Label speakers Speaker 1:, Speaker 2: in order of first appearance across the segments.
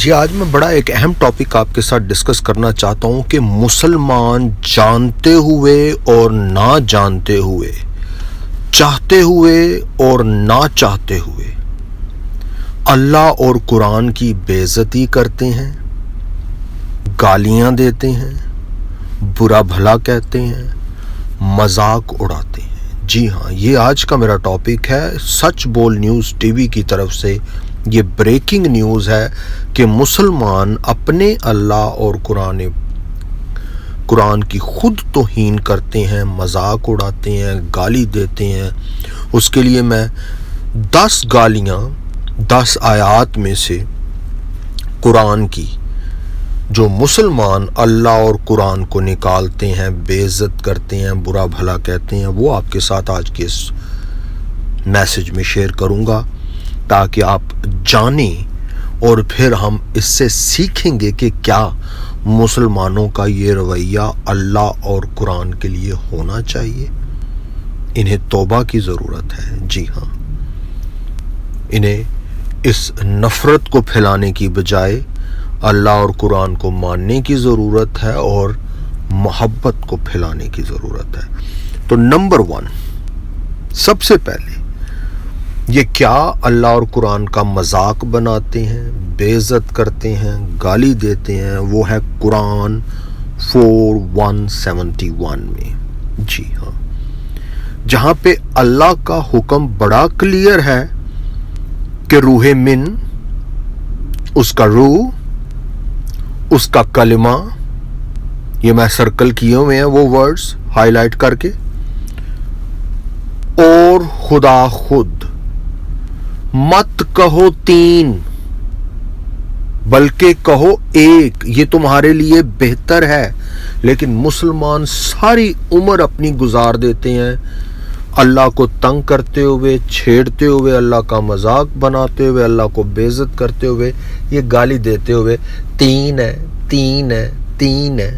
Speaker 1: جی آج میں بڑا ایک اہم ٹاپک آپ کے ساتھ ڈسکس کرنا چاہتا ہوں کہ مسلمان جانتے ہوئے اور نہ جانتے ہوئے، چاہتے ہوئے اور نہ چاہتے ہوئے اللہ اور قرآن کی بے عزتی کرتے ہیں، گالیاں دیتے ہیں، برا بھلا کہتے ہیں، مذاق اڑاتے ہیں۔ جی ہاں، یہ آج کا میرا ٹاپک ہے۔ سچ بول نیوز ٹی وی کی طرف سے یہ بریکنگ نیوز ہے کہ مسلمان اپنے اللہ اور قرآن کی خود توہین کرتے ہیں، مذاق اڑاتے ہیں، گالی دیتے ہیں۔ اس کے لیے میں 10 گالیاں 10 آیات میں سے قرآن کی جو مسلمان اللہ اور قرآن کو نکالتے ہیں، بے عزت کرتے ہیں، برا بھلا کہتے ہیں، وہ آپ کے ساتھ آج کے اس میسج میں شیئر کروں گا تاکہ آپ جانیں اور پھر ہم اس سے سیکھیں گے کہ کیا مسلمانوں کا یہ رویہ اللہ اور قرآن کے لیے ہونا چاہیے۔ انہیں توبہ کی ضرورت ہے۔ جی ہاں، انہیں اس نفرت کو پھیلانے کی بجائے اللہ اور قرآن کو ماننے کی ضرورت ہے اور محبت کو پھیلانے کی ضرورت ہے۔ تو نمبر 1، سب سے پہلے یہ کیا اللہ اور قرآن کا مذاق بناتے ہیں، بے عزت کرتے ہیں، گالی دیتے ہیں، وہ ہے قرآن 4:171 میں۔ جی ہاں، جہاں پہ اللہ کا حکم بڑا کلیئر ہے کہ روح من، اس کا روح، اس کا کلمہ، یہ میں سرکل کیے ہوئے ہیں وہ ورڈز ہائی لائٹ کر کے، اور خدا خود، مت کہو 3 بلکہ کہو 1، یہ تمہارے لیے بہتر ہے۔ لیکن مسلمان ساری عمر اپنی گزار دیتے ہیں اللہ کو تنگ کرتے ہوئے، چھیڑتے ہوئے، اللہ کا مذاق بناتے ہوئے، اللہ کو بے عزت کرتے ہوئے، یہ گالی دیتے ہوئے 3 ہے، 3 ہے، 3 ہے۔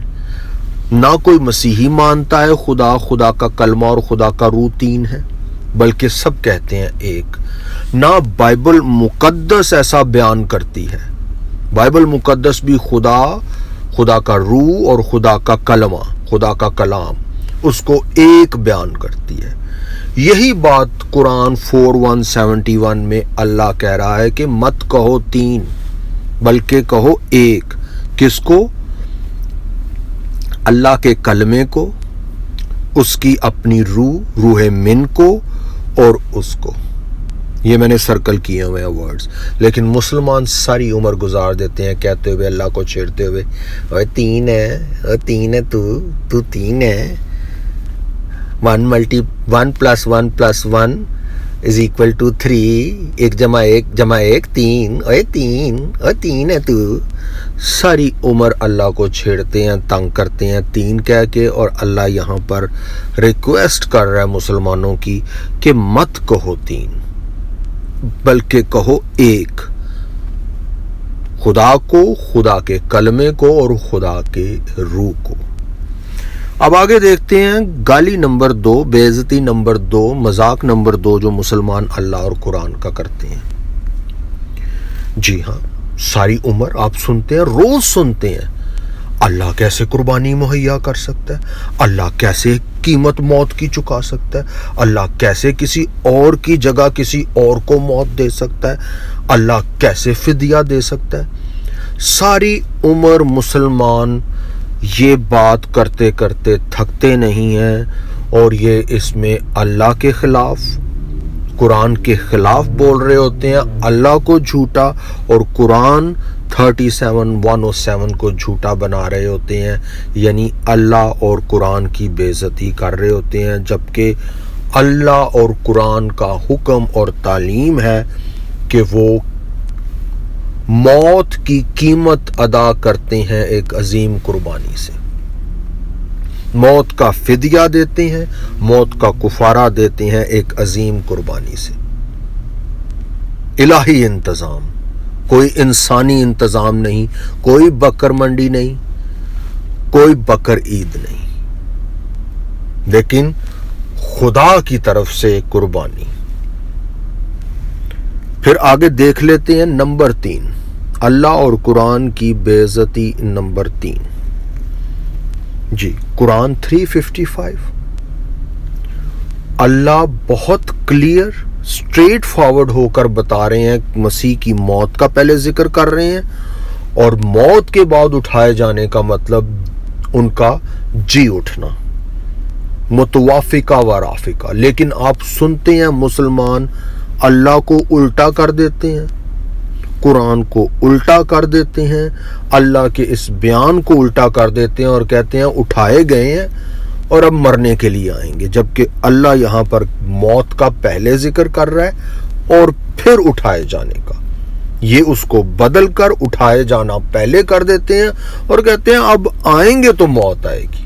Speaker 1: نہ کوئی مسیحی مانتا ہے خدا کا کلمہ اور خدا کا روح 3 ہے، بلکہ سب کہتے ہیں 1۔ نہ بائبل مقدس ایسا بیان کرتی ہے۔ بائبل مقدس بھی خدا کا روح اور خدا کا کلمہ، خدا کا کلام، اس کو 1 بیان کرتی ہے۔ یہی بات قرآن 4:171 میں اللہ کہہ رہا ہے کہ مت کہو 3 بلکہ کہو 1۔ کس کو؟ اللہ کے کلمے کو، اس کی اپنی روح من کو، اور اس کو۔ یہ میں نے سرکل کیے ہوئے ہیں ورڈز۔ لیکن مسلمان ساری عمر گزار دیتے ہیں کہتے ہوئے، اللہ کو چھیڑتے ہوئے، اوے 3 ہے، اوے 3 ہے، تو 3 ہے۔ 1 + 1 + 1 = 3، 1 + 1 = 1 3، اوے 3 ہے تو۔ ساری عمر اللہ کو چھیڑتے ہیں، تنگ کرتے ہیں 3 کہہ کے، اور اللہ یہاں پر ریکویسٹ کر رہا ہے مسلمانوں کی کہ مت کہو 3 بلکہ کہو 1، خدا کو، خدا کے کلمے کو اور خدا کے روح کو۔ اب آگے دیکھتے ہیں گالی نمبر 2، بے عزتی نمبر 2، مذاق نمبر 2 جو مسلمان اللہ اور قرآن کا کرتے ہیں۔ جی ہاں، ساری عمر آپ سنتے ہیں، روز سنتے ہیں، اللہ کیسے قربانی مہیا کر سکتا ہے، اللہ کیسے قیمت موت کی چکا سکتا ہے، اللہ کیسے کسی اور کی جگہ کسی اور کو موت دے سکتا ہے، اللہ کیسے فدیہ دے سکتا ہے۔ ساری عمر مسلمان یہ بات کرتے کرتے تھکتے نہیں ہیں، اور یہ اس میں اللہ کے خلاف، قرآن کے خلاف بول رہے ہوتے ہیں، اللہ کو جھوٹا اور قرآن 37:107 کو جھوٹا بنا رہے ہوتے ہیں، یعنی اللہ اور قرآن کی بے عزتی کر رہے ہوتے ہیں، جبکہ اللہ اور قرآن کا حکم اور تعلیم ہے کہ وہ موت کی قیمت ادا کرتے ہیں ایک عظیم قربانی سے، موت کا فدیہ دیتے ہیں، موت کا کفارہ دیتے ہیں ایک عظیم قربانی سے۔ الہی انتظام، کوئی انسانی انتظام نہیں، کوئی بکر منڈی نہیں، کوئی بکر عید نہیں، لیکن خدا کی طرف سے قربانی۔ پھر آگے دیکھ لیتے ہیں نمبر 3، اللہ اور قرآن کی بے عزتی نمبر 3 جی، قرآن 355۔ اللہ بہت کلیئر اسٹریٹ فارورڈ ہو کر بتا رہے ہیں، مسیح کی موت کا پہلے ذکر کر رہے ہیں، اور موت کے بعد اٹھائے جانے کا مطلب ان کا جی اٹھنا، متوافقہ و رافقہ۔ لیکن آپ سنتے ہیں مسلمان اللہ کو الٹا کر دیتے ہیں، قرآن کو الٹا کر دیتے ہیں، اللہ کے اس بیان کو الٹا کر دیتے ہیں اور کہتے ہیں اٹھائے گئے ہیں اور اب مرنے کے لیے آئیں گے، جبکہ اللہ یہاں پر موت کا پہلے ذکر کر رہا ہے اور پھر اٹھائے جانے کا۔ یہ اس کو بدل کر اٹھائے جانا پہلے کر دیتے ہیں اور کہتے ہیں اب آئیں گے تو موت آئے گی۔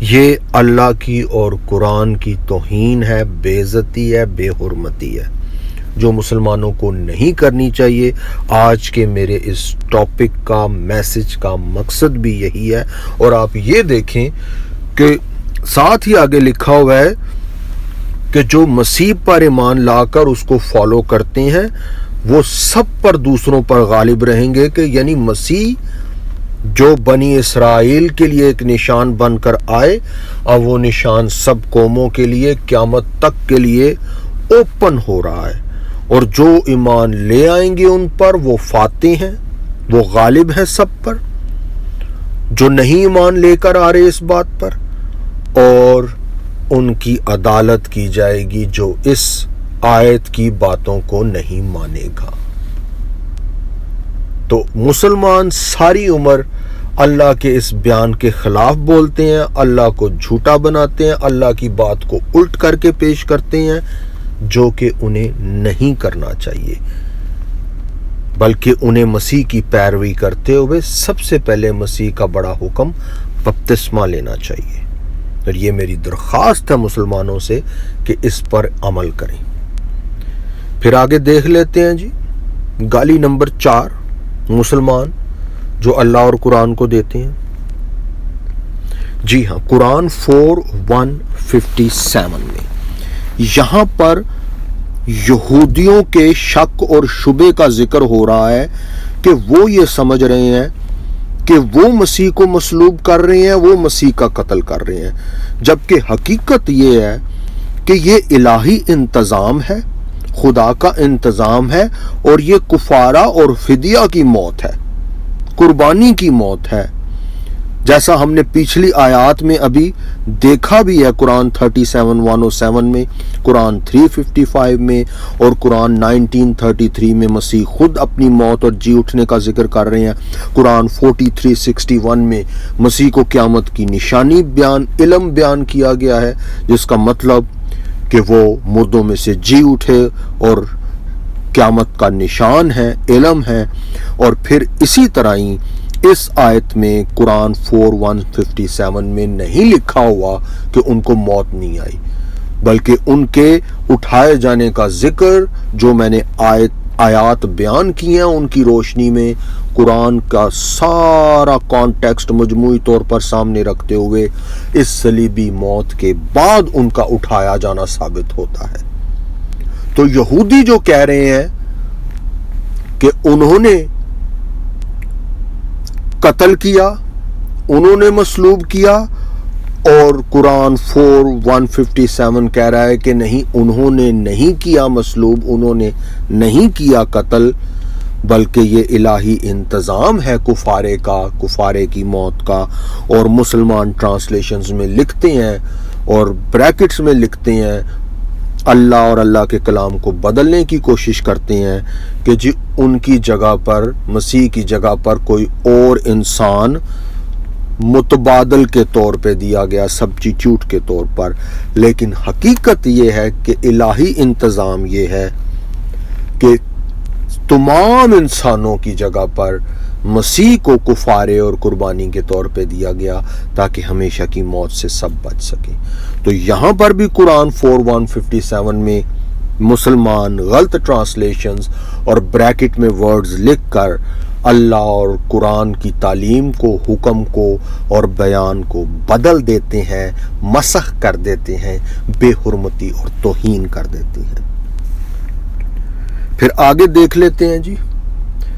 Speaker 1: یہ اللہ کی اور قرآن کی توہین ہے، بے عزتی ہے، بے حرمتی ہے، جو مسلمانوں کو نہیں کرنی چاہیے۔ آج کے میرے اس ٹاپک کا میسج کا مقصد بھی یہی ہے۔ اور آپ یہ دیکھیں کہ ساتھ ہی آگے لکھا ہوا ہے کہ جو مسیح پر ایمان لا کر اس کو فالو کرتے ہیں وہ سب پر دوسروں پر غالب رہیں گے، کہ یعنی مسیح جو بنی اسرائیل کے لیے ایک نشان بن کر آئے، اب وہ نشان سب قوموں کے لیے قیامت تک کے لیے اوپن ہو رہا ہے، اور جو ایمان لے آئیں گے ان پر وہ فاتح ہیں، وہ غالب ہیں سب پر۔ جو نہیں ایمان لے کر آ رہے اس بات پر، اور ان کی عدالت کی جائے گی جو اس آیت کی باتوں کو نہیں مانے گا۔ تو مسلمان ساری عمر اللہ کے اس بیان کے خلاف بولتے ہیں، اللہ کو جھوٹا بناتے ہیں، اللہ کی بات کو الٹ کر کے پیش کرتے ہیں، جو کہ انہیں نہیں کرنا چاہیے، بلکہ انہیں مسیح کی پیروی کرتے ہوئے سب سے پہلے مسیح کا بڑا حکم بپتسمہ لینا چاہیے۔ اور یہ میری درخواست ہے مسلمانوں سے کہ اس پر عمل کریں۔ پھر آگے دیکھ لیتے ہیں جی، گالی نمبر 4 مسلمان جو اللہ اور قرآن کو دیتے ہیں۔ جی ہاں، قرآن 4:157 میں یہاں پر یہودیوں کے شک اور شبے کا ذکر ہو رہا ہے کہ وہ یہ سمجھ رہے ہیں کہ وہ مسیح کو مصلوب کر رہے ہیں، وہ مسیح کا قتل کر رہے ہیں، جبکہ حقیقت یہ ہے کہ یہ الہی انتظام ہے، خدا کا انتظام ہے، اور یہ کفارہ اور فدیہ کی موت ہے، قربانی کی موت ہے، جیسا ہم نے پچھلی آیات میں ابھی دیکھا بھی ہے، قرآن 37:107 میں، قرآن 355 میں، اور قرآن 19:33 میں مسیح خود اپنی موت اور جی اٹھنے کا ذکر کر رہے ہیں۔ قرآن 43:61 میں مسیح کو قیامت کی نشانی علم بیان کیا گیا ہے، جس کا مطلب کہ وہ مردوں میں سے جی اٹھے اور قیامت کا نشان ہے، علم ہے۔ اور پھر اسی طرح ہی اس آیت میں قرآن 4:157 میں نہیں لکھا ہوا کہ ان کو موت نہیں آئی، بلکہ ان کے اٹھائے جانے کا ذکر جو میں نے آیات بیان کی ہیں ان کی روشنی میں قرآن کا سارا کانٹیکسٹ مجموعی طور پر سامنے رکھتے ہوئے اس صلیبی موت کے بعد ان کا اٹھایا جانا ثابت ہوتا ہے۔ تو یہودی جو کہہ رہے ہیں کہ انہوں نے قتل کیا، انہوں نے مصلوب کیا، اور قرآن 4:157 کہہ رہا ہے کہ نہیں، انہوں نے نہیں کیا مصلوب، انہوں نے نہیں کیا قتل، بلکہ یہ الہی انتظام ہے کفارے کی موت کا۔ اور مسلمان ٹرانسلیشنز میں لکھتے ہیں اور بریکٹس میں لکھتے ہیں، اللہ اور اللہ کے کلام کو بدلنے کی کوشش کرتے ہیں کہ جی ان کی جگہ پر، مسیح کی جگہ پر کوئی اور انسان متبادل کے طور پہ دیا گیا، سبسٹیٹیوٹ کے طور پر۔ لیکن حقیقت یہ ہے کہ الہی انتظام یہ ہے کہ تمام انسانوں کی جگہ پر مسیح کو کفارے اور قربانی کے طور پہ دیا گیا تاکہ ہمیشہ کی موت سے سب بچ سکیں۔ تو یہاں پر بھی قرآن 4:157 میں مسلمان غلط ٹرانسلیشنز اور بریکٹ میں ورڈز لکھ کر اللہ اور قرآن کی تعلیم کو، حکم کو اور بیان کو بدل دیتے ہیں، مسخ کر دیتے ہیں، بے حرمتی اور توہین کر دیتے ہیں۔ پھر آگے دیکھ لیتے ہیں جی،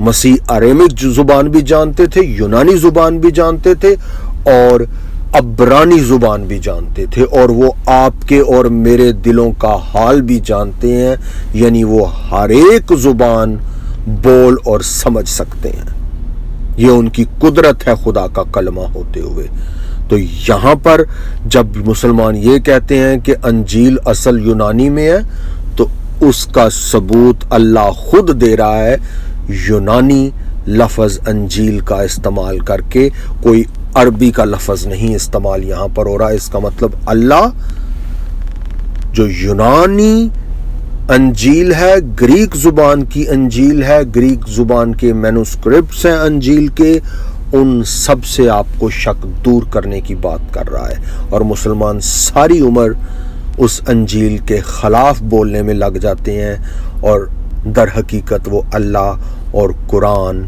Speaker 1: مسیح اریمک زبان بھی جانتے تھے، یونانی زبان بھی جانتے تھے اور عبرانی زبان بھی جانتے تھے، اور وہ آپ کے اور میرے دلوں کا حال بھی جانتے ہیں، یعنی وہ ہر ایک زبان بول اور سمجھ سکتے ہیں۔ یہ ان کی قدرت ہے خدا کا کلمہ ہوتے ہوئے۔ تو یہاں پر جب مسلمان یہ کہتے ہیں کہ انجیل اصل یونانی میں ہے، تو اس کا ثبوت اللہ خود دے رہا ہے، یونانی لفظ انجیل کا استعمال کر کے، کوئی عربی کا لفظ نہیں استعمال یہاں پر ہو رہا۔ اس کا مطلب اللہ جو یونانی انجیل ہے، گریک زبان کی انجیل ہے، گریک زبان کے مینوسکرپٹس ہیں انجیل کے، ان سب سے آپ کو شک دور کرنے کی بات کر رہا ہے، اور مسلمان ساری عمر اس انجیل کے خلاف بولنے میں لگ جاتے ہیں، اور در حقیقت وہ اللہ اور قرآن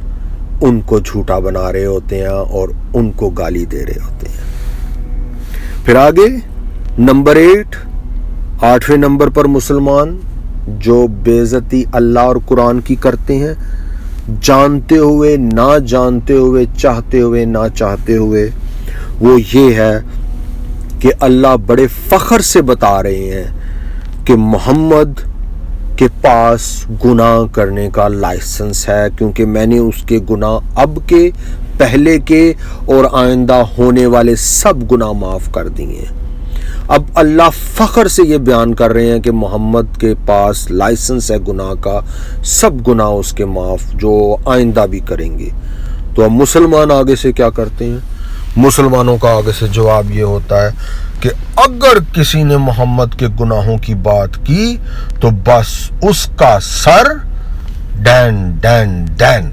Speaker 1: ان کو جھوٹا بنا رہے ہوتے ہیں اور ان کو گالی دے رہے ہوتے ہیں۔ پھر آگے نمبر 8، 8ویں نمبر پر مسلمان جو بے عزتی اللہ اور قرآن کی کرتے ہیں، جانتے ہوئے نہ جانتے ہوئے، چاہتے ہوئے نہ چاہتے ہوئے، وہ یہ ہے کہ اللہ بڑے فخر سے بتا رہے ہیں کہ محمد کے پاس گناہ کرنے کا لائسنس ہے، کیونکہ میں نے اس کے گناہ اب کے، پہلے کے اور آئندہ ہونے والے سب گناہ معاف کر دیے ہیں۔ اب اللہ فخر سے یہ بیان کر رہے ہیں کہ محمد کے پاس لائسنس ہے گناہ کا، سب گناہ اس کے معاف جو آئندہ بھی کریں گے۔ تو اب مسلمان آگے سے کیا کرتے ہیں؟ مسلمانوں کا آگے سے جواب یہ ہوتا ہے کہ اگر کسی نے محمد کے گناہوں کی بات کی تو بس اس کا سر ڈین ڈین ڈین۔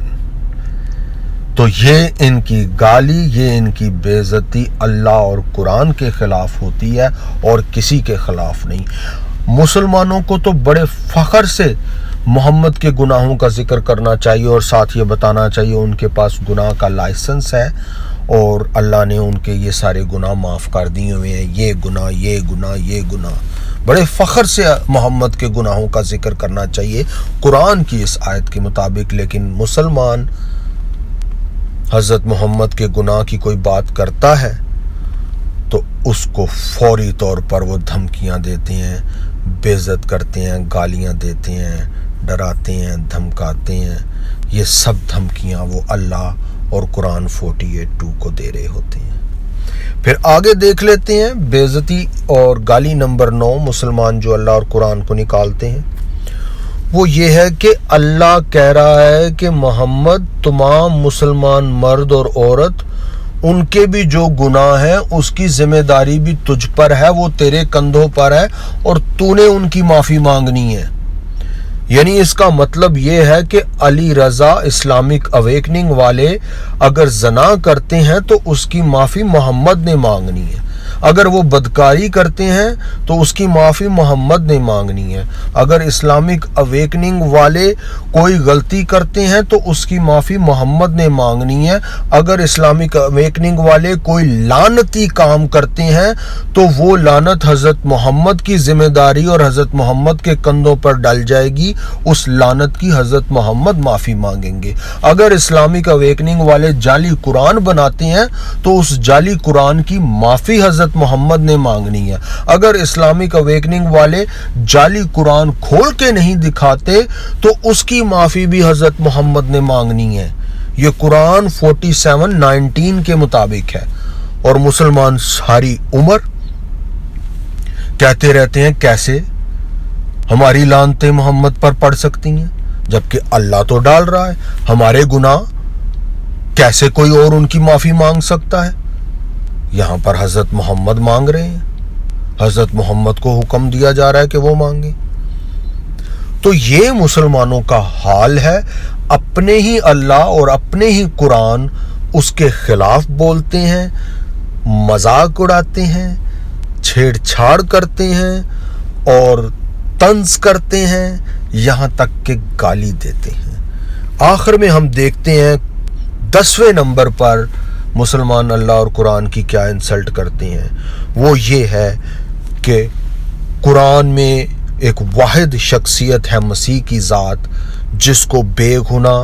Speaker 1: تو یہ ان کی گالی، یہ ان کی بے عزتی اللہ اور قرآن کے خلاف ہوتی ہے اور کسی کے خلاف نہیں۔ مسلمانوں کو تو بڑے فخر سے محمد کے گناہوں کا ذکر کرنا چاہیے اور ساتھ یہ بتانا چاہیے ان کے پاس گناہ کا لائسنس ہے اور اللہ نے ان کے یہ سارے گناہ معاف کر دیے ہوئے ہیں، یہ گناہ یہ گناہ یہ گناہ۔ بڑے فخر سے محمد کے گناہوں کا ذکر کرنا چاہیے قرآن کی اس آیت کے مطابق، لیکن مسلمان حضرت محمد کے گناہ کی کوئی بات کرتا ہے تو اس کو فوری طور پر وہ دھمکیاں دیتے ہیں، بے عزت کرتے ہیں، گالیاں دیتے ہیں، ڈراتے ہیں، دھمکاتے ہیں۔ یہ سب دھمکیاں وہ اللہ اور قرآن 48:2 کو دے رہے ہوتے ہیں۔ پھر آگے دیکھ لیتے ہیں بے عزتی اور گالی نمبر 9 مسلمان جو اللہ اور قرآن کو نکالتے ہیں، وہ یہ ہے کہ اللہ کہہ رہا ہے کہ محمد تمام مسلمان مرد اور عورت ان کے بھی جو گناہ ہیں اس کی ذمہ داری بھی تجھ پر ہے، وہ تیرے کندھوں پر ہے اور تو نے ان کی معافی مانگنی ہے۔ یعنی اس کا مطلب یہ ہے کہ علی رضا اسلامک اویکننگ والے اگر زنا کرتے ہیں تو اس کی معافی محمد نے مانگنی ہے، اگر وہ بدکاری کرتے ہیں تو اس کی معافی محمد نے مانگنی ہے، اگر اسلامک اویکننگ والے کوئی غلطی کرتے ہیں تو اس کی معافی محمد نے مانگنی ہے، اگر اسلامک اویکننگ والے کوئی لعنتی کام کرتے ہیں تو وہ لعنت حضرت محمد کی ذمہ داری اور حضرت محمد کے کندھوں پر ڈل جائے گی، اس لعنت کی حضرت محمد معافی مانگیں گے۔ اگر اسلامک اویکننگ والے جعلی قرآن بناتے ہیں تو اس جعلی قرآن کی معافی حضرت محمد نے مانگنی ہے، اگر اسلامک اویکننگ والے جعلی قرآن کھول کے نہیں دکھاتے تو اس کی معافی بھی حضرت محمد نے مانگنی ہے۔ یہ قرآن 47:19 کے مطابق ہے، اور مسلمان ساری عمر کہتے رہتے ہیں کیسے ہماری لعنتیں محمد پر پڑ سکتی ہیں، جبکہ اللہ تو ڈال رہا ہے ہمارے گناہ، کیسے کوئی اور ان کی معافی مانگ سکتا ہے؟ یہاں پر حضرت محمد مانگ رہے ہیں، حضرت محمد کو حکم دیا جا رہا ہے کہ وہ مانگیں۔ تو یہ مسلمانوں کا حال ہے، اپنے ہی اللہ اور اپنے ہی قرآن اس کے خلاف بولتے ہیں، مذاق اڑاتے ہیں، چھیڑ چھاڑ کرتے ہیں اور طنز کرتے ہیں، یہاں تک کہ گالی دیتے ہیں۔ آخر میں ہم دیکھتے ہیں 10ویں نمبر پر مسلمان اللہ اور قرآن کی کیا انسلٹ کرتے ہیں، وہ یہ ہے کہ قرآن میں ایک واحد شخصیت ہے مسیح کی ذات، جس کو بے گناہ